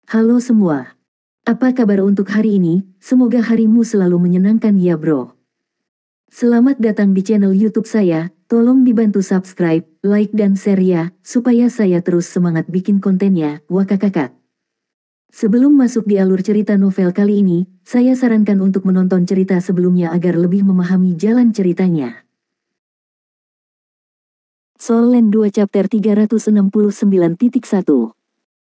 Halo semua. Apa kabar untuk hari ini? Semoga harimu selalu menyenangkan ya bro. Selamat datang di channel YouTube saya. Tolong dibantu subscribe, like dan share ya, supaya saya terus semangat bikin kontennya. Wakakakak. Sebelum masuk di alur cerita novel kali ini, saya sarankan untuk menonton cerita sebelumnya agar lebih memahami jalan ceritanya. Soul Land 2 Chapter 369.1.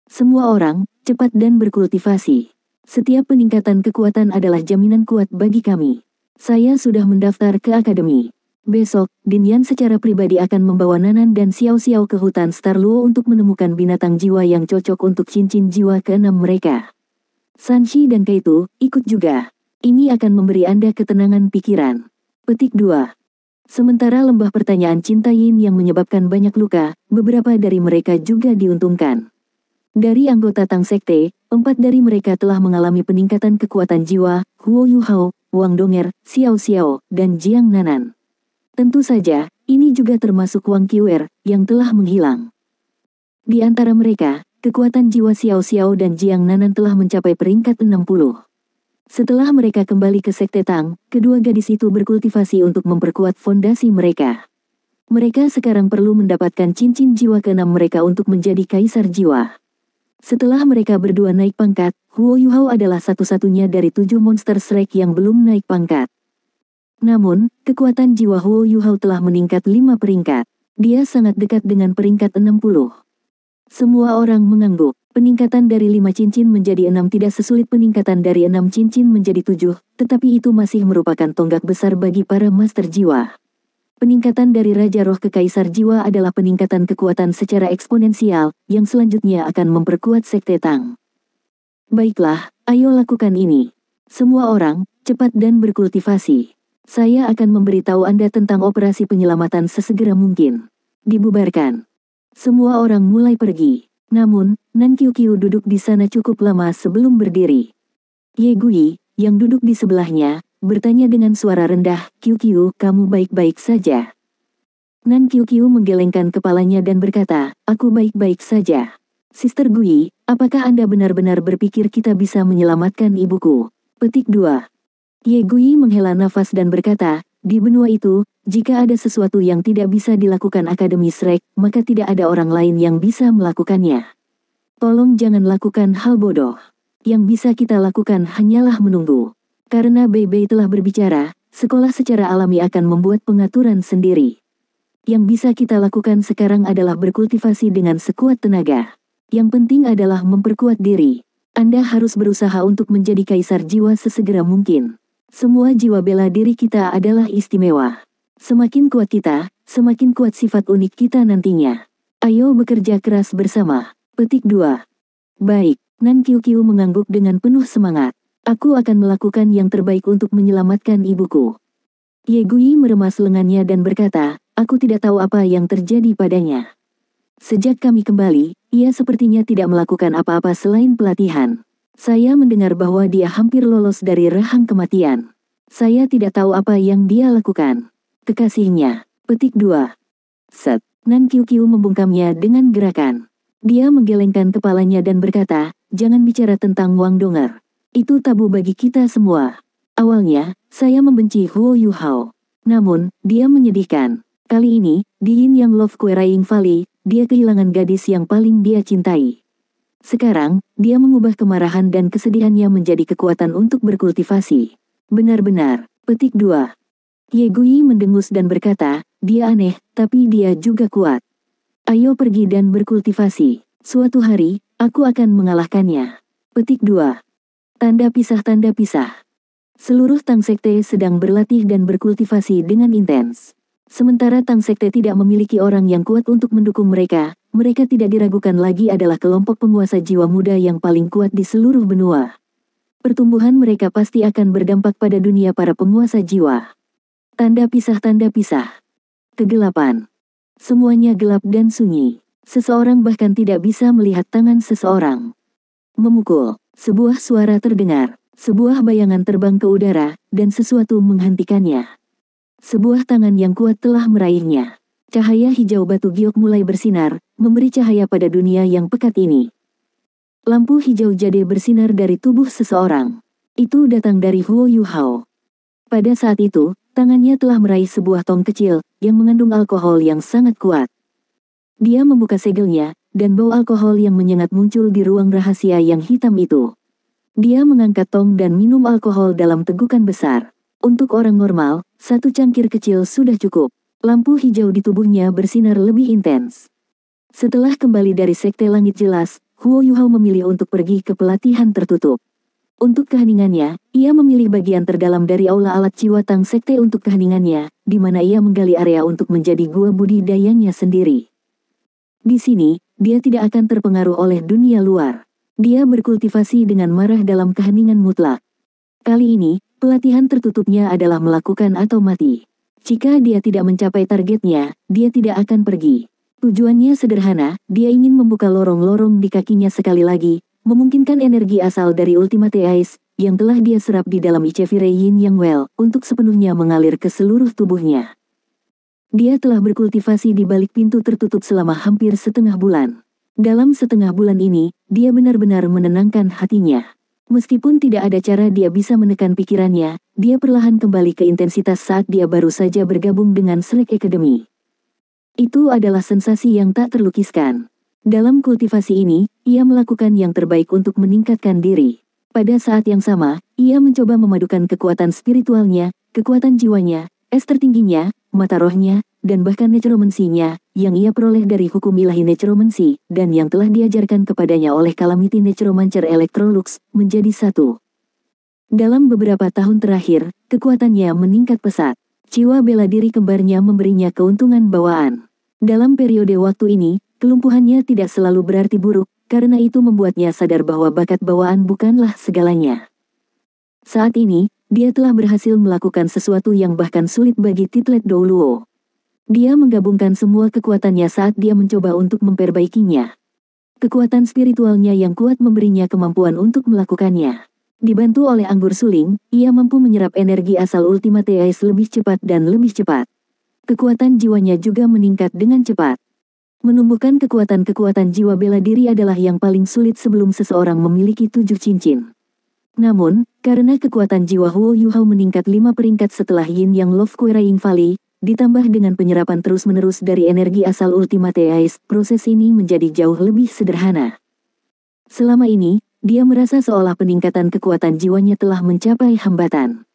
Semua orang, cepat dan berkultivasi. Setiap peningkatan kekuatan adalah jaminan kuat bagi kami. Saya sudah mendaftar ke akademi. Besok, Dinyan secara pribadi akan membawa Nanan dan Xiao Xiao ke hutan Starluo untuk menemukan binatang jiwa yang cocok untuk cincin jiwa keenam mereka. Sanshi dan Kaito ikut juga. Ini akan memberi Anda ketenangan pikiran. Petik 2. Sementara lembah pertanyaan cinta Yin yang menyebabkan banyak luka, beberapa dari mereka juga diuntungkan. Dari anggota Tang Sekte, 4 dari mereka telah mengalami peningkatan kekuatan jiwa, Huo Yuhao, Wang Donger, Xiao Xiao, dan Jiang Nanan. Tentu saja, ini juga termasuk Wang Qiuer, yang telah menghilang. Di antara mereka, kekuatan jiwa Xiao Xiao dan Jiang Nanan telah mencapai peringkat 60. Setelah mereka kembali ke Sekte Tang, kedua gadis itu berkultivasi untuk memperkuat fondasi mereka. Mereka sekarang perlu mendapatkan cincin jiwa keenam mereka untuk menjadi kaisar jiwa. Setelah mereka berdua naik pangkat, Huo Yuhao adalah satu-satunya dari 7 monster Shrek yang belum naik pangkat. Namun, kekuatan jiwa Huo Yuhao telah meningkat 5 peringkat. Dia sangat dekat dengan peringkat 60. Semua orang mengangguk. Peningkatan dari 5 cincin menjadi 6 tidak sesulit peningkatan dari 6 cincin menjadi 7, tetapi itu masih merupakan tonggak besar bagi para master jiwa. Peningkatan dari Raja Roh ke Kaisar Jiwa adalah peningkatan kekuatan secara eksponensial, yang selanjutnya akan memperkuat Sekte Tang. Baiklah, ayo lakukan ini. Semua orang, cepat dan berkultivasi. Saya akan memberitahu Anda tentang operasi penyelamatan sesegera mungkin. Dibubarkan. Semua orang mulai pergi. Namun, Nan Qiu duduk di sana cukup lama sebelum berdiri. Ye Gui, yang duduk di sebelahnya, bertanya dengan suara rendah, Qiu, kamu baik-baik saja? Nan Qiu menggelengkan kepalanya dan berkata, aku baik-baik saja. Sister Gui, apakah Anda benar-benar berpikir kita bisa menyelamatkan ibuku? Petik 2. Ye Gui menghela nafas dan berkata, di benua itu, jika ada sesuatu yang tidak bisa dilakukan Akademi Shrek, maka tidak ada orang lain yang bisa melakukannya. Tolong jangan lakukan hal bodoh. Yang bisa kita lakukan hanyalah menunggu. Karena Bei telah berbicara, sekolah secara alami akan membuat pengaturan sendiri. Yang bisa kita lakukan sekarang adalah berkultivasi dengan sekuat tenaga. Yang penting adalah memperkuat diri. Anda harus berusaha untuk menjadi kaisar jiwa sesegera mungkin. Semua jiwa bela diri kita adalah istimewa. Semakin kuat kita, semakin kuat sifat unik kita nantinya. Ayo bekerja keras bersama. Petik 2. Baik, Nan Qiu mengangguk dengan penuh semangat. Aku akan melakukan yang terbaik untuk menyelamatkan ibuku. Ye Gui meremas lengannya dan berkata, aku tidak tahu apa yang terjadi padanya. Sejak kami kembali, ia sepertinya tidak melakukan apa-apa selain pelatihan. Saya mendengar bahwa dia hampir lolos dari rahang kematian. Saya tidak tahu apa yang dia lakukan. Kekasihnya. Petik 2. Set. Nan Qiu membungkamnya dengan gerakan. Dia menggelengkan kepalanya dan berkata, jangan bicara tentang Wang Donger. Itu tabu bagi kita semua. Awalnya, saya membenci Huo Yuhao. Namun, dia menyedihkan. Kali ini, di Yin Yang Love Quarrying Valley, dia kehilangan gadis yang paling dia cintai. Sekarang, dia mengubah kemarahan dan kesedihannya menjadi kekuatan untuk berkultivasi. Benar-benar. Petik 2. Ye Gui mendengus dan berkata, dia aneh, tapi dia juga kuat. Ayo pergi dan berkultivasi. Suatu hari, aku akan mengalahkannya. Petik 2. Tanda pisah. Seluruh Tang Sekte sedang berlatih dan berkultivasi dengan intens. Sementara Tang Sekte tidak memiliki orang yang kuat untuk mendukung mereka, mereka tidak diragukan lagi adalah kelompok penguasa jiwa muda yang paling kuat di seluruh benua. Pertumbuhan mereka pasti akan berdampak pada dunia para penguasa jiwa. Tanda pisah. Kegelapan. Semuanya gelap dan sunyi. Seseorang bahkan tidak bisa melihat tangan seseorang. Memukul. Sebuah suara terdengar. Sebuah bayangan terbang ke udara, dan sesuatu menghentikannya. Sebuah tangan yang kuat telah meraihnya. Cahaya hijau batu giok mulai bersinar, memberi cahaya pada dunia yang pekat ini. Lampu hijau jade bersinar dari tubuh seseorang. Itu datang dari Huo Yuhao. Pada saat itu, tangannya telah meraih sebuah tong kecil, yang mengandung alkohol yang sangat kuat. Dia membuka segelnya, dan bau alkohol yang menyengat muncul di ruang rahasia yang hitam itu. Dia mengangkat tong dan minum alkohol dalam tegukan besar. Untuk orang normal, satu cangkir kecil sudah cukup. Lampu hijau di tubuhnya bersinar lebih intens. Setelah kembali dari Sekte Langit Jelas, Huo Yuhao memilih untuk pergi ke pelatihan tertutup. Untuk keheningannya, ia memilih bagian terdalam dari aula alat jiwa Tang Sekte untuk keheningannya, di mana ia menggali area untuk menjadi gua budidayanya sendiri. Di sini, dia tidak akan terpengaruh oleh dunia luar. Dia berkultivasi dengan marah dalam keheningan mutlak. Kali ini, pelatihan tertutupnya adalah melakukan atau mati. Jika dia tidak mencapai targetnya, dia tidak akan pergi. Tujuannya sederhana, dia ingin membuka lorong-lorong di kakinya sekali lagi, memungkinkan energi asal dari Ultimate Ice, yang telah dia serap di dalam Ichevire Yin Yang Well, untuk sepenuhnya mengalir ke seluruh tubuhnya. Dia telah berkultivasi di balik pintu tertutup selama hampir setengah bulan. Dalam setengah bulan ini, dia benar-benar menenangkan hatinya. Meskipun tidak ada cara dia bisa menekan pikirannya, dia perlahan kembali ke intensitas saat dia baru saja bergabung dengan Slack Academy. Itu adalah sensasi yang tak terlukiskan. Dalam kultivasi ini, ia melakukan yang terbaik untuk meningkatkan diri. Pada saat yang sama, ia mencoba memadukan kekuatan spiritualnya, kekuatan jiwanya, es tertingginya, mata rohnya, dan bahkan necromancy-nya, yang ia peroleh dari hukum ilahi necromancy, dan yang telah diajarkan kepadanya oleh Calamity Necromancer Electrolux, menjadi satu. Dalam beberapa tahun terakhir, kekuatannya meningkat pesat. Jiwa bela diri kembarnya memberinya keuntungan bawaan. Dalam periode waktu ini, kelumpuhannya tidak selalu berarti buruk, karena itu membuatnya sadar bahwa bakat bawaan bukanlah segalanya. Saat ini, dia telah berhasil melakukan sesuatu yang bahkan sulit bagi Titlet Douluo. Dia menggabungkan semua kekuatannya saat dia mencoba untuk memperbaikinya. Kekuatan spiritualnya yang kuat memberinya kemampuan untuk melakukannya. Dibantu oleh anggur suling, ia mampu menyerap energi asal Ultimate Ice lebih cepat dan lebih cepat. Kekuatan jiwanya juga meningkat dengan cepat. Menumbuhkan kekuatan-kekuatan jiwa bela diri adalah yang paling sulit sebelum seseorang memiliki 7 cincin. Namun, karena kekuatan jiwa Huo Yuhao meningkat 5 peringkat setelah Yin Yang Love Quarrying Valley, ditambah dengan penyerapan terus-menerus dari energi asal Ultimate Ice, proses ini menjadi jauh lebih sederhana. Selama ini, dia merasa seolah peningkatan kekuatan jiwanya telah mencapai hambatan.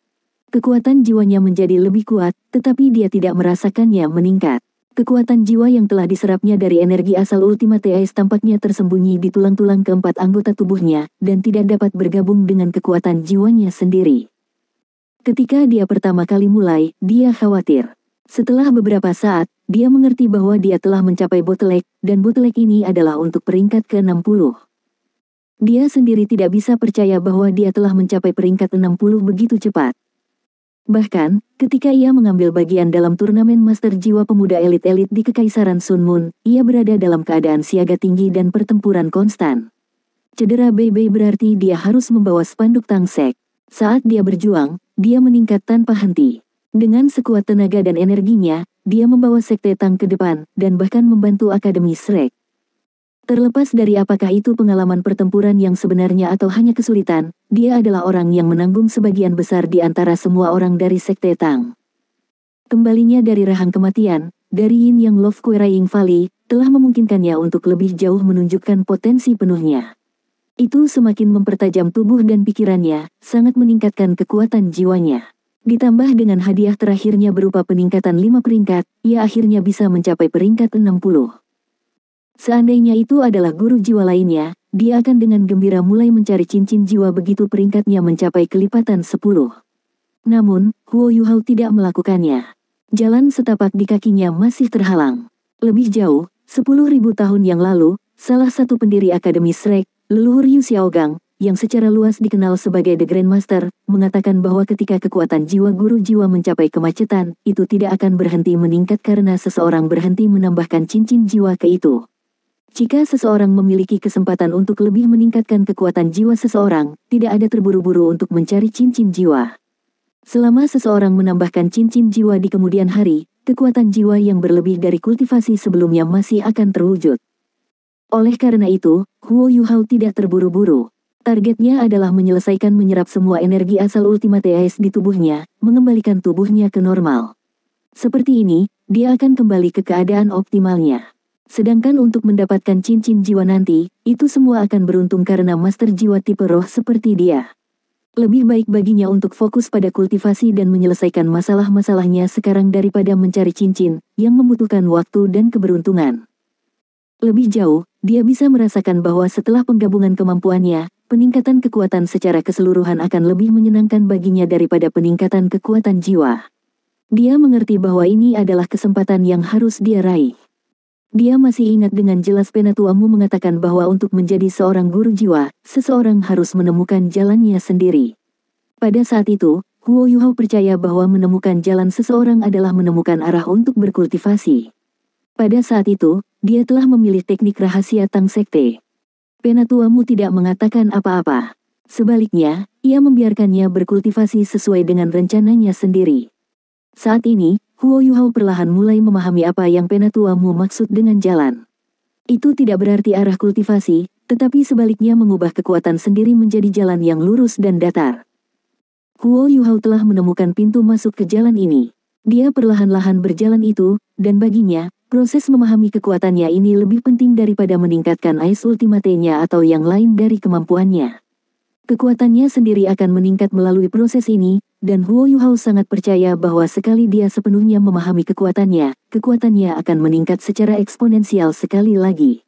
Kekuatan jiwanya menjadi lebih kuat, tetapi dia tidak merasakannya meningkat. Kekuatan jiwa yang telah diserapnya dari energi asal Ultimate Ice tampaknya tersembunyi di tulang-tulang keempat anggota tubuhnya, dan tidak dapat bergabung dengan kekuatan jiwanya sendiri. Ketika dia pertama kali mulai, dia khawatir. Setelah beberapa saat, dia mengerti bahwa dia telah mencapai bottleneck, dan bottleneck ini adalah untuk peringkat ke-60. Dia sendiri tidak bisa percaya bahwa dia telah mencapai peringkat 60 begitu cepat. Bahkan, ketika ia mengambil bagian dalam turnamen Master Jiwa Pemuda Elit-Elit di Kekaisaran Sun Moon, ia berada dalam keadaan siaga tinggi dan pertempuran konstan. Cedera Bei berarti dia harus membawa spanduk Tang Sek. Saat dia berjuang, dia meningkat tanpa henti. Dengan sekuat tenaga dan energinya, dia membawa Sekte Tang ke depan, dan bahkan membantu Akademi Shrek. Terlepas dari apakah itu pengalaman pertempuran yang sebenarnya atau hanya kesulitan, dia adalah orang yang menanggung sebagian besar di antara semua orang dari Sekte Tang. Kembalinya dari rahang kematian, dari Yin Yang Love Quarrying Valley, telah memungkinkannya untuk lebih jauh menunjukkan potensi penuhnya. Itu semakin mempertajam tubuh dan pikirannya, sangat meningkatkan kekuatan jiwanya. Ditambah dengan hadiah terakhirnya berupa peningkatan 5 peringkat, ia akhirnya bisa mencapai peringkat 60. Seandainya itu adalah guru jiwa lainnya, dia akan dengan gembira mulai mencari cincin jiwa begitu peringkatnya mencapai kelipatan 10. Namun, Huo Yuhao tidak melakukannya. Jalan setapak di kakinya masih terhalang. Lebih jauh, 10.000 tahun yang lalu, salah satu pendiri Akademi Shrek, leluhur Yu Xiaogang, yang secara luas dikenal sebagai The Grandmaster, mengatakan bahwa ketika kekuatan jiwa guru jiwa mencapai kemacetan, itu tidak akan berhenti meningkat karena seseorang berhenti menambahkan cincin jiwa ke itu. Jika seseorang memiliki kesempatan untuk lebih meningkatkan kekuatan jiwa seseorang, tidak ada terburu-buru untuk mencari cincin jiwa. Selama seseorang menambahkan cincin jiwa di kemudian hari, kekuatan jiwa yang berlebih dari kultivasi sebelumnya masih akan terwujud. Oleh karena itu, Huo Yuhao tidak terburu-buru. Targetnya adalah menyelesaikan menyerap semua energi asal Ultimate Ace di tubuhnya, mengembalikan tubuhnya ke normal. Seperti ini, dia akan kembali ke keadaan optimalnya. Sedangkan untuk mendapatkan cincin jiwa nanti, itu semua akan beruntung karena master jiwa tipe roh seperti dia. Lebih baik baginya untuk fokus pada kultivasi dan menyelesaikan masalah-masalahnya sekarang daripada mencari cincin, yang membutuhkan waktu dan keberuntungan. Lebih jauh, dia bisa merasakan bahwa setelah penggabungan kemampuannya, peningkatan kekuatan secara keseluruhan akan lebih menyenangkan baginya daripada peningkatan kekuatan jiwa. Dia mengerti bahwa ini adalah kesempatan yang harus dia raih. Dia masih ingat dengan jelas Penatuamu mengatakan bahwa untuk menjadi seorang guru jiwa, seseorang harus menemukan jalannya sendiri. Pada saat itu, Huo Yuhao percaya bahwa menemukan jalan seseorang adalah menemukan arah untuk berkultivasi. Pada saat itu, dia telah memilih teknik rahasia Tang Sekte. Penatuamu tidak mengatakan apa-apa. Sebaliknya, ia membiarkannya berkultivasi sesuai dengan rencananya sendiri. Saat ini, Huo Yuhao perlahan mulai memahami apa yang Penatuamu maksud dengan jalan. Itu tidak berarti arah kultivasi, tetapi sebaliknya mengubah kekuatan sendiri menjadi jalan yang lurus dan datar. Huo Yuhao telah menemukan pintu masuk ke jalan ini. Dia perlahan-lahan berjalan itu, dan baginya, proses memahami kekuatannya ini lebih penting daripada meningkatkan Ace Ultimate-nya atau yang lain dari kemampuannya. Kekuatannya sendiri akan meningkat melalui proses ini, dan Huo Yuhao sangat percaya bahwa sekali dia sepenuhnya memahami kekuatannya akan meningkat secara eksponensial sekali lagi.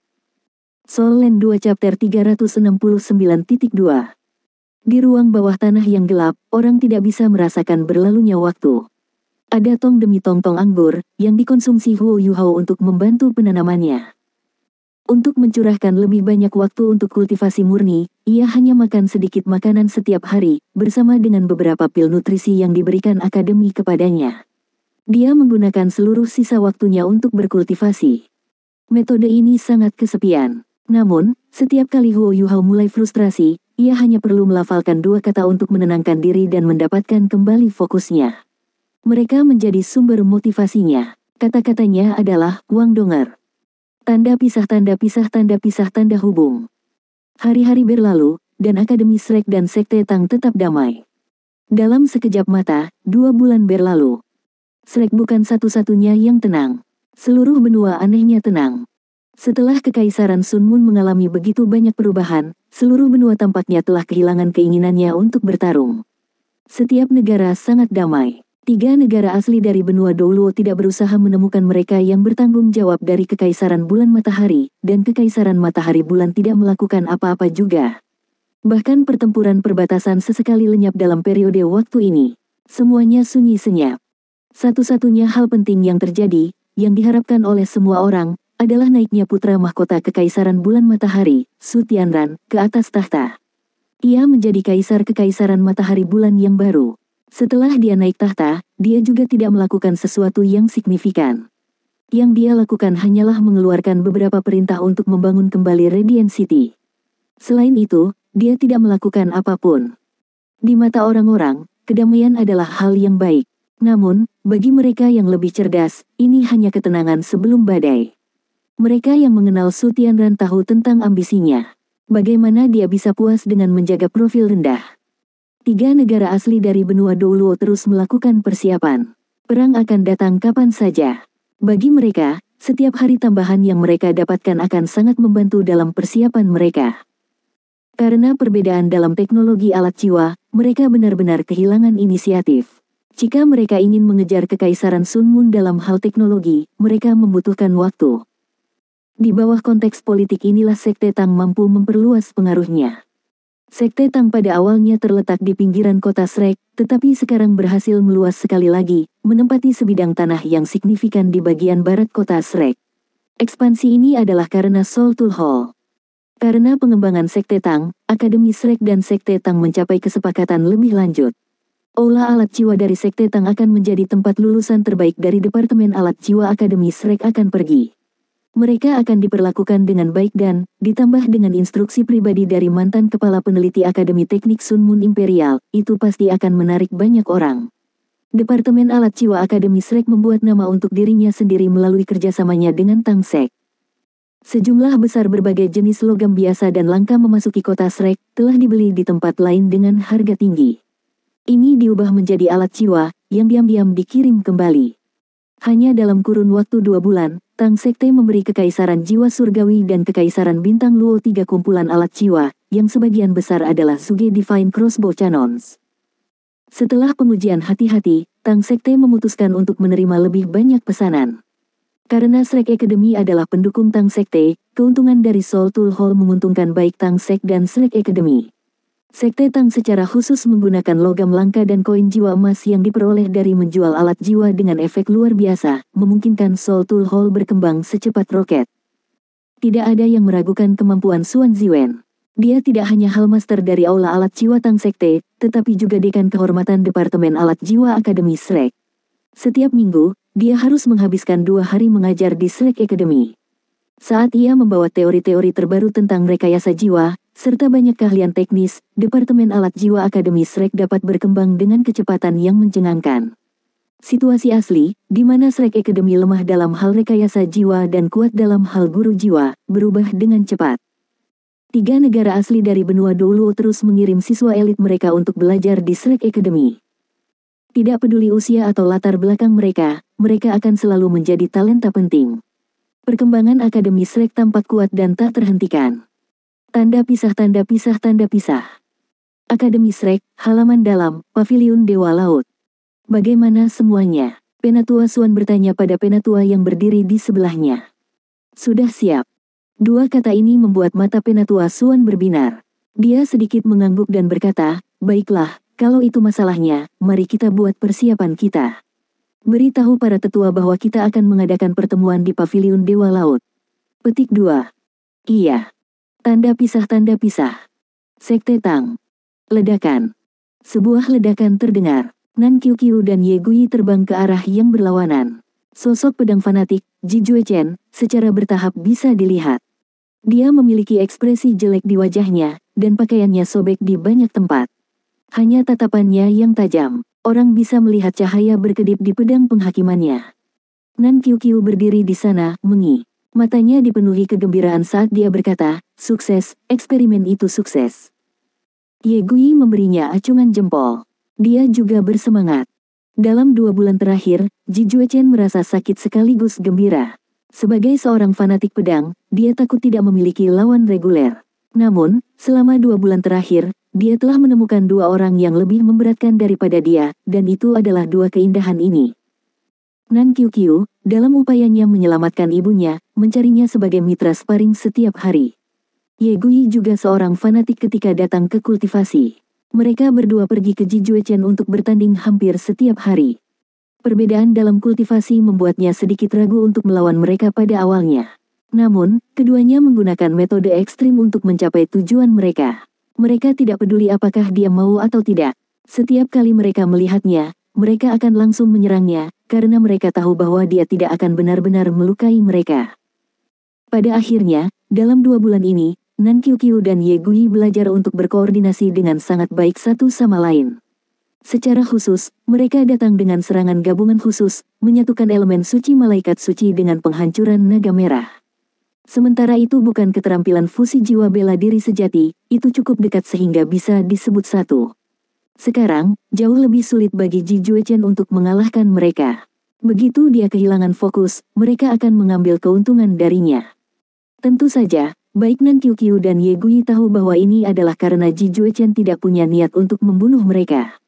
Soul Land 2 Chapter 369.2. Di ruang bawah tanah yang gelap, orang tidak bisa merasakan berlalunya waktu. Ada tong demi tong-tong anggur, yang dikonsumsi Huo Yuhao untuk membantu penanamannya. Untuk mencurahkan lebih banyak waktu untuk kultivasi murni, ia hanya makan sedikit makanan setiap hari, bersama dengan beberapa pil nutrisi yang diberikan akademi kepadanya. Dia menggunakan seluruh sisa waktunya untuk berkultivasi. Metode ini sangat kesepian. Namun, setiap kali Huo Yuhao mulai frustrasi, ia hanya perlu melafalkan 2 kata untuk menenangkan diri dan mendapatkan kembali fokusnya. Mereka menjadi sumber motivasinya. Kata-katanya adalah, Wang Donger. Tanda pisah tanda pisah tanda pisah tanda hubung. Hari-hari berlalu, dan Akademi Shrek dan Sekte Tang tetap damai. Dalam sekejap mata, 2 bulan berlalu. Shrek bukan satu-satunya yang tenang. Seluruh benua anehnya tenang. Setelah Kekaisaran Sun Moon mengalami begitu banyak perubahan, seluruh benua tampaknya telah kehilangan keinginannya untuk bertarung. Setiap negara sangat damai. 3 negara asli dari benua Douluo tidak berusaha menemukan mereka yang bertanggung jawab dari Kekaisaran Bulan Matahari, dan Kekaisaran Matahari Bulan tidak melakukan apa-apa juga. Bahkan pertempuran perbatasan sesekali lenyap dalam periode waktu ini. Semuanya sunyi senyap. Satu-satunya hal penting yang terjadi, yang diharapkan oleh semua orang, adalah naiknya putra mahkota Kekaisaran Bulan Matahari, Su Tianran, ke atas tahta. Ia menjadi kaisar Kekaisaran Matahari Bulan yang baru. Setelah dia naik tahta, dia juga tidak melakukan sesuatu yang signifikan. Yang dia lakukan hanyalah mengeluarkan beberapa perintah untuk membangun kembali Radiant City. Selain itu, dia tidak melakukan apapun. Di mata orang-orang, kedamaian adalah hal yang baik. Namun, bagi mereka yang lebih cerdas, ini hanya ketenangan sebelum badai. Mereka yang mengenal Su Tianran tahu tentang ambisinya. Bagaimana dia bisa puas dengan menjaga profil rendah. 3 negara asli dari benua Douluo terus melakukan persiapan. Perang akan datang kapan saja. Bagi mereka, setiap hari tambahan yang mereka dapatkan akan sangat membantu dalam persiapan mereka. Karena perbedaan dalam teknologi alat jiwa, mereka benar-benar kehilangan inisiatif. Jika mereka ingin mengejar Kekaisaran Sun Moon dalam hal teknologi, mereka membutuhkan waktu. Di bawah konteks politik inilah Sekte Tang mampu memperluas pengaruhnya. Sekte Tang pada awalnya terletak di pinggiran kota Shrek, tetapi sekarang berhasil meluas sekali lagi, menempati sebidang tanah yang signifikan di bagian barat kota Shrek. Ekspansi ini adalah karena Soul Tool Hall. Karena pengembangan Sekte Tang, Akademi Shrek dan Sekte Tang mencapai kesepakatan lebih lanjut. Aula alat jiwa dari Sekte Tang akan menjadi tempat lulusan terbaik dari Departemen Alat Jiwa Akademi Shrek akan pergi. Mereka akan diperlakukan dengan baik dan, ditambah dengan instruksi pribadi dari mantan kepala peneliti Akademi Teknik Sun Moon Imperial, itu pasti akan menarik banyak orang. Departemen Alat Jiwa Akademi Shrek membuat nama untuk dirinya sendiri melalui kerjasamanya dengan Tang Sek. Sejumlah besar berbagai jenis logam biasa dan langka memasuki kota Shrek, telah dibeli di tempat lain dengan harga tinggi. Ini diubah menjadi alat jiwa, yang diam-diam dikirim kembali. Hanya dalam kurun waktu 2 bulan, Tang Sekte memberi kekaisaran jiwa surgawi dan kekaisaran bintang Luo 3 kumpulan alat jiwa, yang sebagian besar adalah Suge Divine Crossbow Cannons. Setelah pengujian hati-hati, Tang Sekte memutuskan untuk menerima lebih banyak pesanan. Karena Shrek Academy adalah pendukung Tang Sekte, keuntungan dari Soul Tool Hall menguntungkan baik Tang Sek dan Shrek Academy. Sekte Tang secara khusus menggunakan logam langka dan koin jiwa emas yang diperoleh dari menjual alat jiwa dengan efek luar biasa, memungkinkan Soul Tool Hall berkembang secepat roket. Tidak ada yang meragukan kemampuan Xuan Ziwen. Dia tidak hanya Hallmaster dari Aula Alat Jiwa Tang Sekte, tetapi juga Dekan Kehormatan Departemen Alat Jiwa Akademi Shrek. Setiap minggu, dia harus menghabiskan 2 hari mengajar di Shrek Academy. Saat ia membawa teori-teori terbaru tentang rekayasa jiwa, serta banyak keahlian teknis, Departemen Alat Jiwa Akademi Shrek dapat berkembang dengan kecepatan yang mencengangkan. Situasi asli, di mana Shrek Academy lemah dalam hal rekayasa jiwa dan kuat dalam hal guru jiwa, berubah dengan cepat. 3 negara asli dari benua Doluo terus mengirim siswa elit mereka untuk belajar di Shrek Academy. Tidak peduli usia atau latar belakang mereka akan selalu menjadi talenta penting. Perkembangan Akademi Shrek tampak kuat dan tak terhentikan. Tanda pisah, tanda pisah, tanda pisah. Akademi Shrek, halaman dalam, Paviliun Dewa Laut. Bagaimana semuanya? Penatua Xuan bertanya pada penatua yang berdiri di sebelahnya. Sudah siap. 2 kata ini membuat mata penatua Xuan berbinar. Dia sedikit mengangguk dan berkata, baiklah, kalau itu masalahnya, mari kita buat persiapan kita. Beritahu para tetua bahwa kita akan mengadakan pertemuan di Paviliun Dewa Laut. Petik 2. Iya. Tanda pisah, tanda pisah. Sekte Tang. Ledakan. Sebuah ledakan terdengar. Nan Qiuqiu dan Ye Gui terbang ke arah yang berlawanan. Sosok pedang fanatik, Ji Juechen, secara bertahap bisa dilihat. Dia memiliki ekspresi jelek di wajahnya, dan pakaiannya sobek di banyak tempat. Hanya tatapannya yang tajam. Orang bisa melihat cahaya berkedip di pedang penghakimannya. Nan Qiuqiu berdiri di sana, mengi. Matanya dipenuhi kegembiraan saat dia berkata, sukses, eksperimen itu sukses. Ye Gui memberinya acungan jempol. Dia juga bersemangat. Dalam 2 bulan terakhir, Ji Juechen merasa sakit sekaligus gembira. Sebagai seorang fanatik pedang, dia takut tidak memiliki lawan reguler. Namun, selama 2 bulan terakhir, dia telah menemukan 2 orang yang lebih memberatkan daripada dia, dan itu adalah 2 keindahan ini. Nan Qiuqiu, dalam upayanya menyelamatkan ibunya, mencarinya sebagai mitra sparring setiap hari. Ye Gui juga seorang fanatik ketika datang ke kultivasi. Mereka berdua pergi ke Ji Juechen untuk bertanding hampir setiap hari. Perbedaan dalam kultivasi membuatnya sedikit ragu untuk melawan mereka pada awalnya. Namun, keduanya menggunakan metode ekstrim untuk mencapai tujuan mereka. Mereka tidak peduli apakah dia mau atau tidak. Setiap kali mereka melihatnya, mereka akan langsung menyerangnya, karena mereka tahu bahwa dia tidak akan benar-benar melukai mereka. Pada akhirnya, dalam 2 bulan ini, Nan Qiuqiu dan Ye Gui belajar untuk berkoordinasi dengan sangat baik satu sama lain. Secara khusus, mereka datang dengan serangan gabungan khusus, menyatukan elemen suci malaikat suci dengan penghancuran naga merah. Sementara itu bukan keterampilan fusi jiwa bela diri sejati, itu cukup dekat sehingga bisa disebut satu. Sekarang, jauh lebih sulit bagi Ji Juechen untuk mengalahkan mereka. Begitu dia kehilangan fokus, mereka akan mengambil keuntungan darinya. Tentu saja, baik Nan Qiuqiu dan Ye Gui tahu bahwa ini adalah karena Ji Juechen tidak punya niat untuk membunuh mereka.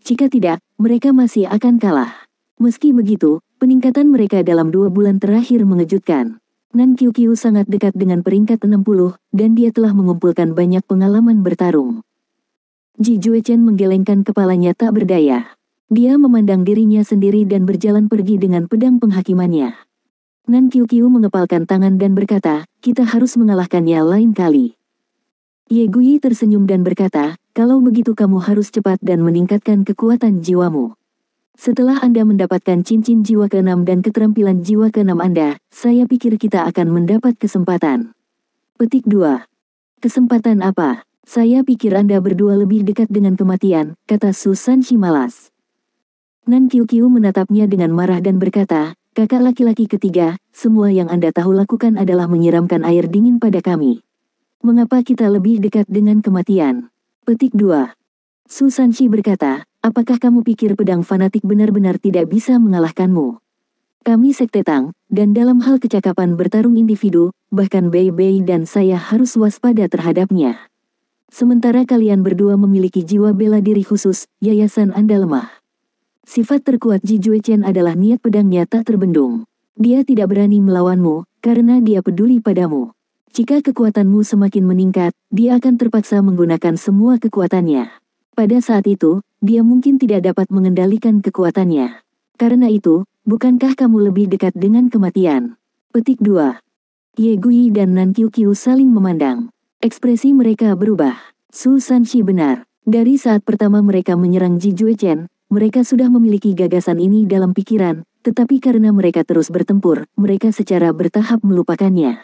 Jika tidak, mereka masih akan kalah. Meski begitu, peningkatan mereka dalam 2 bulan terakhir mengejutkan. Nan Qiuqiu sangat dekat dengan peringkat 60, dan dia telah mengumpulkan banyak pengalaman bertarung. Ji Juechen menggelengkan kepalanya tak berdaya. Dia memandang dirinya sendiri dan berjalan pergi dengan pedang penghakimannya. Nan Qiuqiu mengepalkan tangan dan berkata, kita harus mengalahkannya lain kali. Ye Gui tersenyum dan berkata, kalau begitu kamu harus cepat dan meningkatkan kekuatan jiwamu. Setelah Anda mendapatkan cincin jiwa ke-6 dan keterampilan jiwa ke-6 Anda, saya pikir kita akan mendapat kesempatan. Petik 2. Kesempatan apa? Saya pikir Anda berdua lebih dekat dengan kematian, kata Su Sanxi malas. Nan Qiuqiu menatapnya dengan marah dan berkata, Kakak laki-laki ketiga, semua yang Anda tahu lakukan adalah menyiramkan air dingin pada kami. Mengapa kita lebih dekat dengan kematian? Petik 2. Su Sanshi berkata, apakah kamu pikir pedang fanatik benar-benar tidak bisa mengalahkanmu? Kami sekte Tang, dan dalam hal kecakapan bertarung individu, bahkan Bei Bei dan saya harus waspada terhadapnya. Sementara kalian berdua memiliki jiwa bela diri khusus, yayasan Anda lemah. Sifat terkuat Ji Jue Chen adalah niat pedangnya tak terbendung. Dia tidak berani melawanmu, karena dia peduli padamu. Jika kekuatanmu semakin meningkat, dia akan terpaksa menggunakan semua kekuatannya. Pada saat itu, dia mungkin tidak dapat mengendalikan kekuatannya. Karena itu, bukankah kamu lebih dekat dengan kematian? Petik 2. Ye Gui dan Nan Qiu Qiu saling memandang. Ekspresi mereka berubah. Su Sanshi benar. Dari saat pertama mereka menyerang Ji Jue Chen, mereka sudah memiliki gagasan ini dalam pikiran, tetapi karena mereka terus bertempur, mereka secara bertahap melupakannya.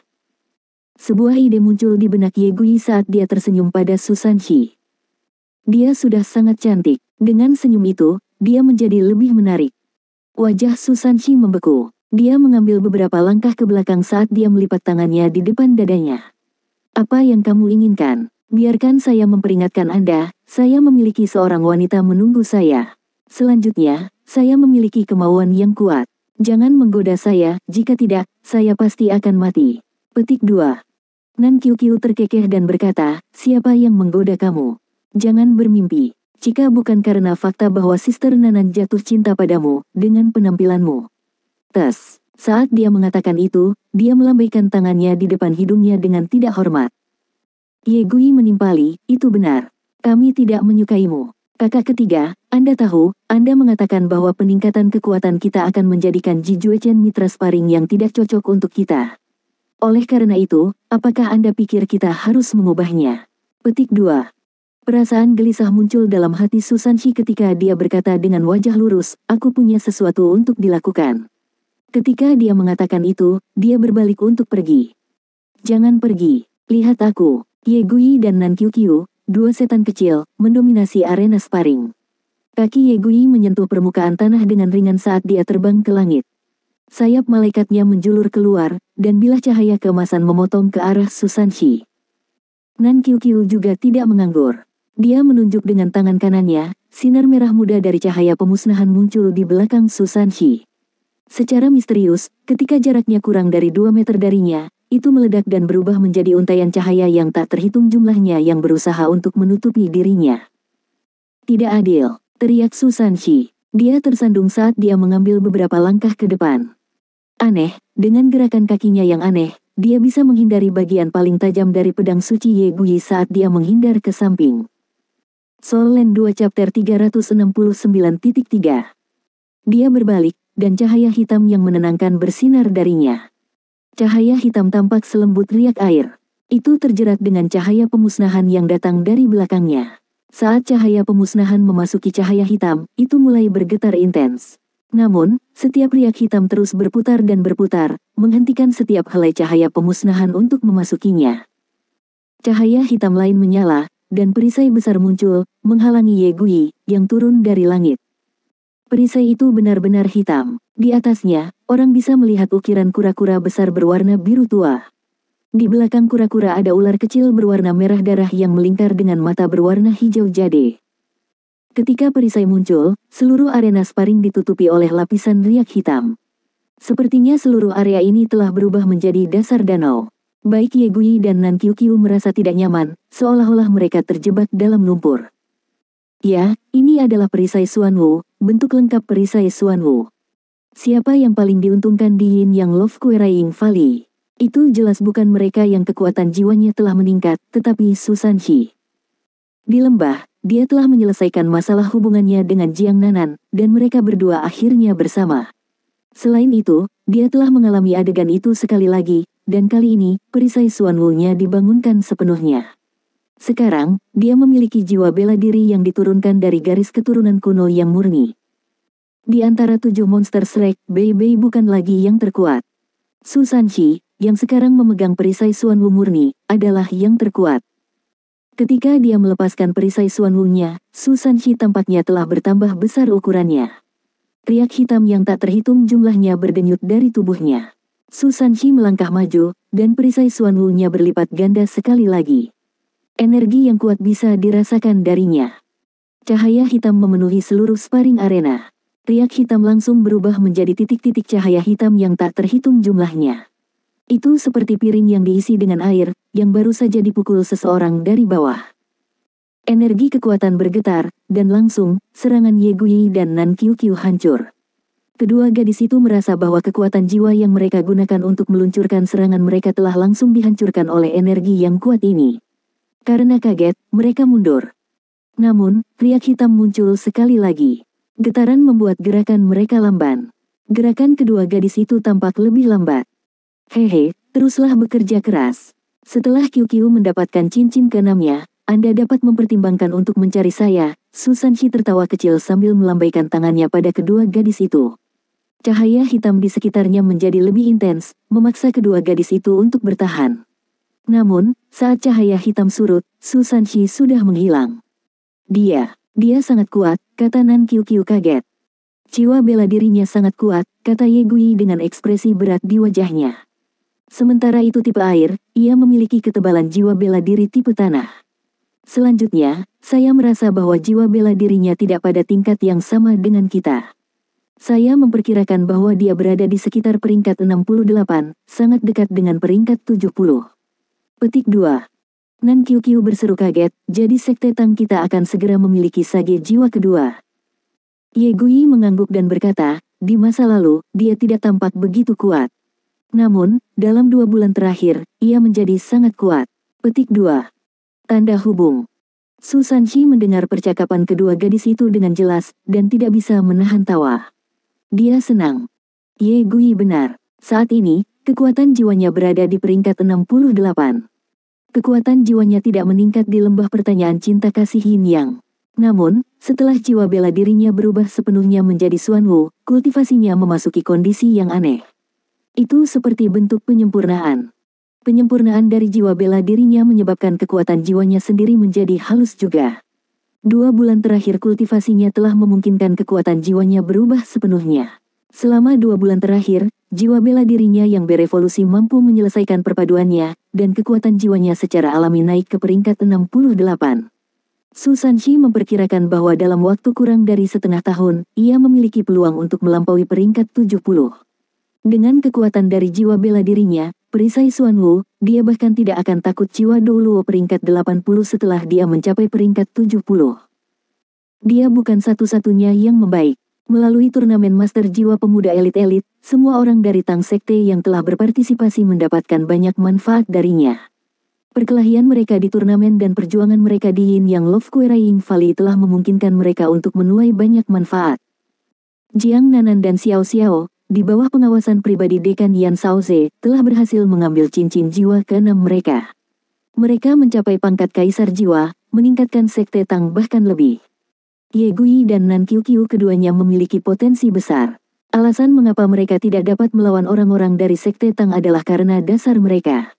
Sebuah ide muncul di benak Ye Gui saat dia tersenyum pada Su Sanshi. Dia sudah sangat cantik. Dengan senyum itu, dia menjadi lebih menarik. Wajah Su Sanshi membeku. Dia mengambil beberapa langkah ke belakang saat dia melipat tangannya di depan dadanya. Apa yang kamu inginkan? Biarkan saya memperingatkan Anda, saya memiliki seorang wanita menunggu saya. Selanjutnya, saya memiliki kemauan yang kuat. Jangan menggoda saya, jika tidak, saya pasti akan mati. Petik 2. Nan Qiu Qiu terkekeh dan berkata, siapa yang menggoda kamu? Jangan bermimpi. Jika bukan karena fakta bahwa Sister Nanan jatuh cinta padamu, dengan penampilanmu. Tes. Saat dia mengatakan itu, dia melambaikan tangannya di depan hidungnya dengan tidak hormat. Ye Gui menimpali, itu benar. Kami tidak menyukaimu. Kakak ketiga, Anda tahu, Anda mengatakan bahwa peningkatan kekuatan kita akan menjadikan Ji Jue Chen mitra sparring yang tidak cocok untuk kita. Oleh karena itu, apakah Anda pikir kita harus mengubahnya? Petik 2. Perasaan gelisah muncul dalam hati Su Sanshi ketika dia berkata dengan wajah lurus, aku punya sesuatu untuk dilakukan. Ketika dia mengatakan itu, dia berbalik untuk pergi. Jangan pergi, lihat aku. Ye Gui dan Nan Qiu Qiu, dua setan kecil, mendominasi arena sparring. Kaki Ye Gui menyentuh permukaan tanah dengan ringan saat dia terbang ke langit. Sayap malaikatnya menjulur keluar, dan bilah cahaya keemasan memotong ke arah Su Sanshi. Nan Qiu Qiu juga tidak menganggur. Dia menunjuk dengan tangan kanannya, sinar merah muda dari cahaya pemusnahan muncul di belakang Su Sanshi. Secara misterius, ketika jaraknya kurang dari 2 meter darinya, itu meledak dan berubah menjadi untaian cahaya yang tak terhitung jumlahnya yang berusaha untuk menutupi dirinya. Tidak adil, teriak Su Sanshi. Dia tersandung saat dia mengambil beberapa langkah ke depan. Aneh, dengan gerakan kakinya yang aneh, dia bisa menghindari bagian paling tajam dari pedang suci Ye Gui saat dia menghindar ke samping. Soul Land 2 Chapter 369.3. Dia berbalik, dan cahaya hitam yang menenangkan bersinar darinya. Cahaya hitam tampak selembut riak air. Itu terjerat dengan cahaya pemusnahan yang datang dari belakangnya. Saat cahaya pemusnahan memasuki cahaya hitam, itu mulai bergetar intens. Namun, setiap riak hitam terus berputar dan berputar, menghentikan setiap helai cahaya pemusnahan untuk memasukinya. Cahaya hitam lain menyala, dan perisai besar muncul, menghalangi Ye Gui, yang turun dari langit. Perisai itu benar-benar hitam. Di atasnya, orang bisa melihat ukiran kura-kura besar berwarna biru tua. Di belakang kura-kura ada ular kecil berwarna merah darah yang melingkar dengan mata berwarna hijau jade. Ketika perisai muncul, seluruh arena sparring ditutupi oleh lapisan riak hitam. Sepertinya seluruh area ini telah berubah menjadi dasar danau. Baik Ye Gui dan Nan Qiu Qiu merasa tidak nyaman, seolah-olah mereka terjebak dalam lumpur. Ya, ini adalah perisai Xuanwu, bentuk lengkap perisai Xuanwu. Siapa yang paling diuntungkan di Yin Yang Love Quarrying Valley? Itu jelas bukan mereka yang kekuatan jiwanya telah meningkat, tetapi Su Sanshi. Di lembah, dia telah menyelesaikan masalah hubungannya dengan Jiang Nanan, dan mereka berdua akhirnya bersama. Selain itu, dia telah mengalami adegan itu sekali lagi, dan kali ini, perisai Xuanwu-nya dibangunkan sepenuhnya. Sekarang, dia memiliki jiwa bela diri yang diturunkan dari garis keturunan kuno yang murni. Di antara 7 monster Shrek, Bei Bei bukan lagi yang terkuat. Su Sanshi, yang sekarang memegang perisai Xuanwu murni, adalah yang terkuat. Ketika dia melepaskan perisai Xuanwu-nya, Su Sanshi tampaknya telah bertambah besar ukurannya. Riak hitam yang tak terhitung jumlahnya berdenyut dari tubuhnya. Su Sanshi melangkah maju, dan perisai Xuanwu-nya berlipat ganda sekali lagi. Energi yang kuat bisa dirasakan darinya. Cahaya hitam memenuhi seluruh sparring arena. Riak hitam langsung berubah menjadi titik-titik cahaya hitam yang tak terhitung jumlahnya. Itu seperti piring yang diisi dengan air, yang baru saja dipukul seseorang dari bawah. Energi kekuatan bergetar, dan langsung, serangan Ye Guyi dan Nan Qiuqiu hancur. Kedua gadis itu merasa bahwa kekuatan jiwa yang mereka gunakan untuk meluncurkan serangan mereka telah langsung dihancurkan oleh energi yang kuat ini. Karena kaget, mereka mundur. Namun, riak hitam muncul sekali lagi. Getaran membuat gerakan mereka lamban. Gerakan kedua gadis itu tampak lebih lambat. Hehe, teruslah bekerja keras. Setelah Qiuqiu mendapatkan cincin keenamnya, Anda dapat mempertimbangkan untuk mencari saya. Su Sanshi tertawa kecil sambil melambaikan tangannya pada kedua gadis itu. Cahaya hitam di sekitarnya menjadi lebih intens, memaksa kedua gadis itu untuk bertahan. Namun, saat cahaya hitam surut, Su Sanshi sudah menghilang. Dia sangat kuat, kata Nan Qiuqiu kaget. Jiwa bela dirinya sangat kuat, kata Ye Guyi dengan ekspresi berat di wajahnya. Sementara itu tipe air, ia memiliki ketebalan jiwa bela diri tipe tanah. Selanjutnya, saya merasa bahwa jiwa bela dirinya tidak pada tingkat yang sama dengan kita. Saya memperkirakan bahwa dia berada di sekitar peringkat 68, sangat dekat dengan peringkat 70. Petik 2. Nan Qiuqiu berseru kaget, jadi Sekte Tang kita akan segera memiliki sage jiwa kedua. Ye Guyi mengangguk dan berkata, di masa lalu, dia tidak tampak begitu kuat. Namun, dalam 2 bulan terakhir, ia menjadi sangat kuat. Petik 2. Tanda hubung. Su Sanshi mendengar percakapan kedua gadis itu dengan jelas, dan tidak bisa menahan tawa. Dia senang. Ye Guyi benar. Saat ini, kekuatan jiwanya berada di peringkat 68. Kekuatan jiwanya tidak meningkat di lembah pertanyaan cinta kasih Yin Yang. Namun, setelah jiwa bela dirinya berubah sepenuhnya menjadi Xuanwu, kultivasinya memasuki kondisi yang aneh. Itu seperti bentuk penyempurnaan. Penyempurnaan dari jiwa bela dirinya menyebabkan kekuatan jiwanya sendiri menjadi halus juga. 2 bulan terakhir kultivasinya telah memungkinkan kekuatan jiwanya berubah sepenuhnya. Selama 2 bulan terakhir, jiwa bela dirinya yang berevolusi mampu menyelesaikan perpaduannya, dan kekuatan jiwanya secara alami naik ke peringkat 68. Su Sanshi memperkirakan bahwa dalam waktu kurang dari setengah tahun, ia memiliki peluang untuk melampaui peringkat 70. Dengan kekuatan dari jiwa bela dirinya, perisai Xuanwu, dia bahkan tidak akan takut jiwa Douluo peringkat 80 setelah dia mencapai peringkat 70. Dia bukan satu-satunya yang membaik. Melalui turnamen Master Jiwa Pemuda Elit-Elit, semua orang dari Tang Sekte yang telah berpartisipasi mendapatkan banyak manfaat darinya. Perkelahian mereka di turnamen dan perjuangan mereka di Yin Yang Love Quarrying Valley telah memungkinkan mereka untuk menuai banyak manfaat. Jiang Nanan dan Xiao Xiao, di bawah pengawasan pribadi Dekan Yan Shaoze, telah berhasil mengambil cincin jiwa ke-6 mereka. Mereka mencapai pangkat Kaisar Jiwa, meningkatkan Sekte Tang bahkan lebih. Ye Guyi dan Nan Qiuqiu keduanya memiliki potensi besar. Alasan mengapa mereka tidak dapat melawan orang-orang dari Sekte Tang adalah karena dasar mereka.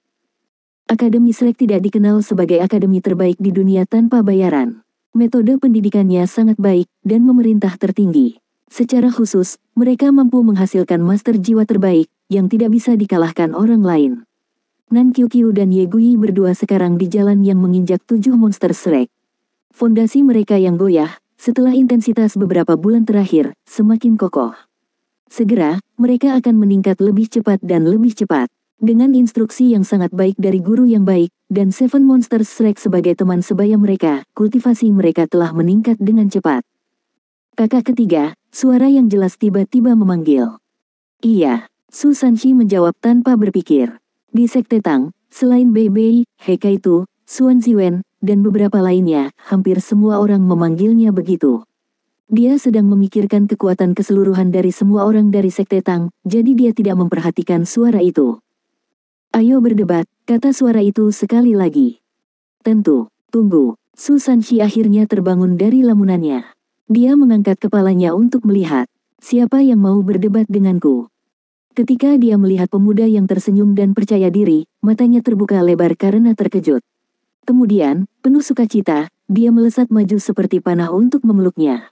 Akademi Shrek tidak dikenal sebagai akademi terbaik di dunia tanpa bayaran. Metode pendidikannya sangat baik, dan memerintah tertinggi. Secara khusus, mereka mampu menghasilkan master jiwa terbaik, yang tidak bisa dikalahkan orang lain. Nan Qiuqiu dan Ye Guyi berdua sekarang di jalan yang menginjak 7 monster Shrek. Fondasi mereka yang goyah, setelah intensitas beberapa bulan terakhir, semakin kokoh. Segera, mereka akan meningkat lebih cepat dan lebih cepat. Dengan instruksi yang sangat baik dari guru yang baik, dan Seven Monsters Shrek sebagai teman sebaya mereka, kultivasi mereka telah meningkat dengan cepat. Kakak ketiga, suara yang jelas tiba-tiba memanggil. Iya, Su Sanshi menjawab tanpa berpikir. Di Sekte Tang, selain Bei Bei, Hekaitu, Xuan Ziwen, dan beberapa lainnya, hampir semua orang memanggilnya begitu. Dia sedang memikirkan kekuatan keseluruhan dari semua orang dari Sekte Tang, jadi dia tidak memperhatikan suara itu. Ayo berdebat, kata suara itu sekali lagi. Tentu, tunggu. Su Sanshi akhirnya terbangun dari lamunannya. Dia mengangkat kepalanya untuk melihat. Siapa yang mau berdebat denganku? Ketika dia melihat pemuda yang tersenyum dan percaya diri, matanya terbuka lebar karena terkejut. Kemudian, penuh sukacita, dia melesat maju seperti panah untuk memeluknya.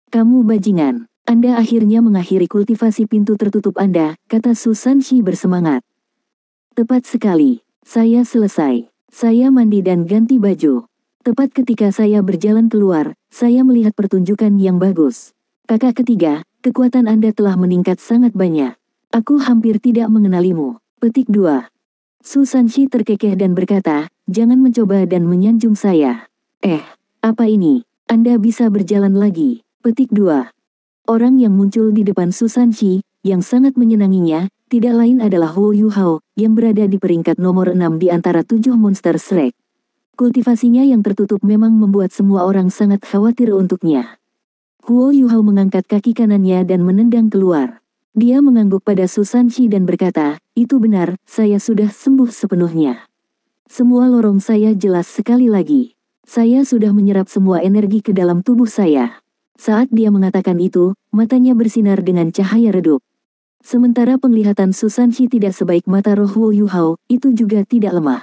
Kamu bajingan. Anda akhirnya mengakhiri kultivasi pintu tertutup Anda, kata Su Sanshi bersemangat. Tepat sekali. Saya selesai. Saya mandi dan ganti baju. Tepat ketika saya berjalan keluar, saya melihat pertunjukan yang bagus. Kakak ketiga, kekuatan Anda telah meningkat sangat banyak. Aku hampir tidak mengenalimu. Petik 2. Su Sanshi terkekeh dan berkata, jangan mencoba dan menyanjung saya. Apa ini? Anda bisa berjalan lagi. Petik 2. Orang yang muncul di depan Su Sanshi, yang sangat menyenanginya, tidak lain adalah Huo Yuhao, yang berada di peringkat nomor 6 di antara 7 monster Shrek. Kultivasinya yang tertutup memang membuat semua orang sangat khawatir untuknya. Huo Yuhao mengangkat kaki kanannya dan menendang keluar. Dia mengangguk pada Su Sanshi dan berkata, itu benar, saya sudah sembuh sepenuhnya. Semua lorong saya jelas sekali lagi. Saya sudah menyerap semua energi ke dalam tubuh saya. Saat dia mengatakan itu, matanya bersinar dengan cahaya redup. Sementara penglihatan Su Sanshi tidak sebaik mata roh Huo Yuhao, itu juga tidak lemah.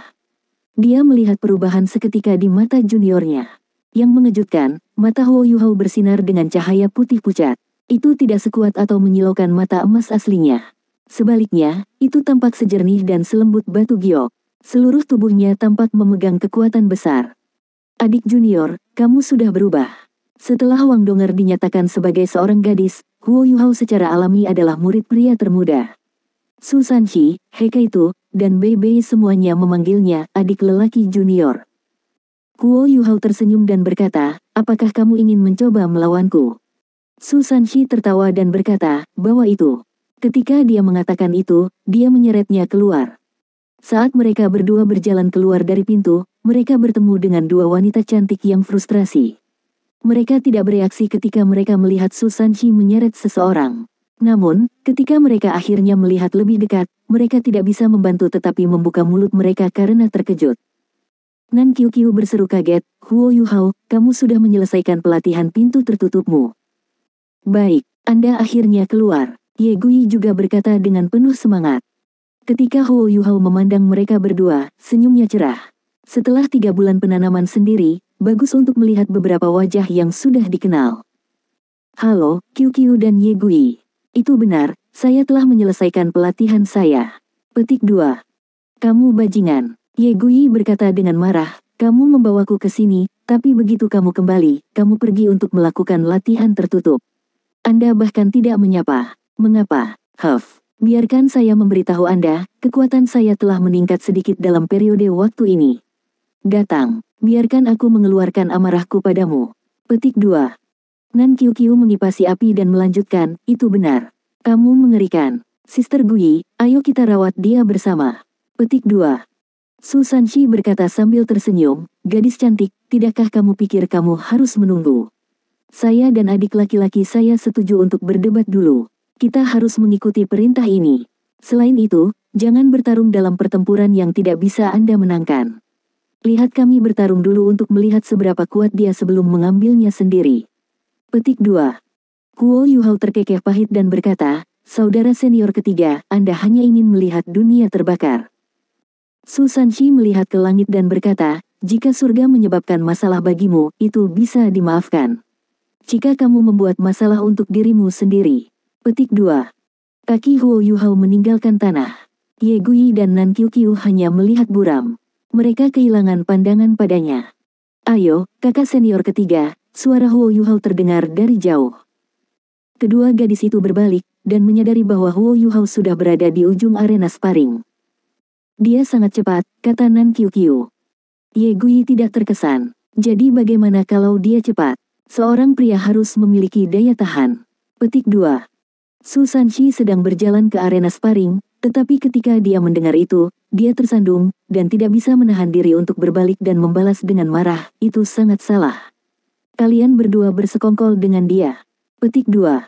Dia melihat perubahan seketika di mata juniornya. Yang mengejutkan, mata Huo Yuhao bersinar dengan cahaya putih pucat. Itu tidak sekuat atau menyilaukan mata emas aslinya. Sebaliknya, itu tampak sejernih dan selembut batu giok. Seluruh tubuhnya tampak memegang kekuatan besar. Adik junior, kamu sudah berubah. Setelah Wang Donger dinyatakan sebagai seorang gadis, Huo Yuhao secara alami adalah murid pria termuda. Su Sanshi, Heikaito, dan Bei Bei semuanya memanggilnya adik lelaki junior. Huo Yuhao tersenyum dan berkata, apakah kamu ingin mencoba melawanku? Su Sanshi tertawa dan berkata, bawa itu. Ketika dia mengatakan itu, dia menyeretnya keluar. Saat mereka berdua berjalan keluar dari pintu, mereka bertemu dengan dua wanita cantik yang frustrasi. Mereka tidak bereaksi ketika mereka melihat Su Sanshi menyeret seseorang. Namun, ketika mereka akhirnya melihat lebih dekat, mereka tidak bisa membantu tetapi membuka mulut mereka karena terkejut. Nan Qiuqiu berseru kaget, Huo Yuhao, kamu sudah menyelesaikan pelatihan pintu tertutupmu. Baik, Anda akhirnya keluar. Ye Gui juga berkata dengan penuh semangat. Ketika Huo Yuhao memandang mereka berdua, senyumnya cerah. Setelah 3 bulan penanaman sendiri, bagus untuk melihat beberapa wajah yang sudah dikenal. Halo, Qiuqiu dan Ye Gui. Itu benar, saya telah menyelesaikan pelatihan saya. Petik 2. Kamu bajingan. Ye Gui berkata dengan marah, kamu membawaku ke sini, tapi begitu kamu kembali, kamu pergi untuk melakukan latihan tertutup. Anda bahkan tidak menyapa. Mengapa? Biarkan saya memberitahu Anda, kekuatan saya telah meningkat sedikit dalam periode waktu ini. Datang, biarkan aku mengeluarkan amarahku padamu. Petik 2. Nan Qiuqiu mengipasi api dan melanjutkan, itu benar. Kamu mengerikan. Sister Gui, ayo kita rawat dia bersama. Petik 2. Su Sanshi berkata sambil tersenyum, gadis cantik, tidakkah kamu pikir kamu harus menunggu? Saya dan adik laki-laki saya setuju untuk berdebat dulu. Kita harus mengikuti perintah ini. Selain itu, jangan bertarung dalam pertempuran yang tidak bisa Anda menangkan. Lihat kami bertarung dulu untuk melihat seberapa kuat dia sebelum mengambilnya sendiri. Petik 2. Huo Yuhao terkekeh pahit dan berkata, saudara senior ketiga, Anda hanya ingin melihat dunia terbakar. Su Sanshi melihat ke langit dan berkata, jika surga menyebabkan masalah bagimu, itu bisa dimaafkan. Jika kamu membuat masalah untuk dirimu sendiri. Petik 2. Kaki Huo Yuhao meninggalkan tanah. Ye Gui dan Nan Qiuqiu hanya melihat buram. Mereka kehilangan pandangan padanya. Ayo, kakak senior ketiga, suara Huo Yuhao terdengar dari jauh. Kedua gadis itu berbalik, dan menyadari bahwa Huo Yuhao sudah berada di ujung arena sparring. Dia sangat cepat, kata Nan Qiuqiu. Ye Gui tidak terkesan. Jadi bagaimana kalau dia cepat? Seorang pria harus memiliki daya tahan. Petik 2. Su Sanshi sedang berjalan ke arena sparring, tetapi ketika dia mendengar itu, dia tersandung, dan tidak bisa menahan diri untuk berbalik dan membalas dengan marah, itu sangat salah. Kalian berdua bersekongkol dengan dia. Petik 2.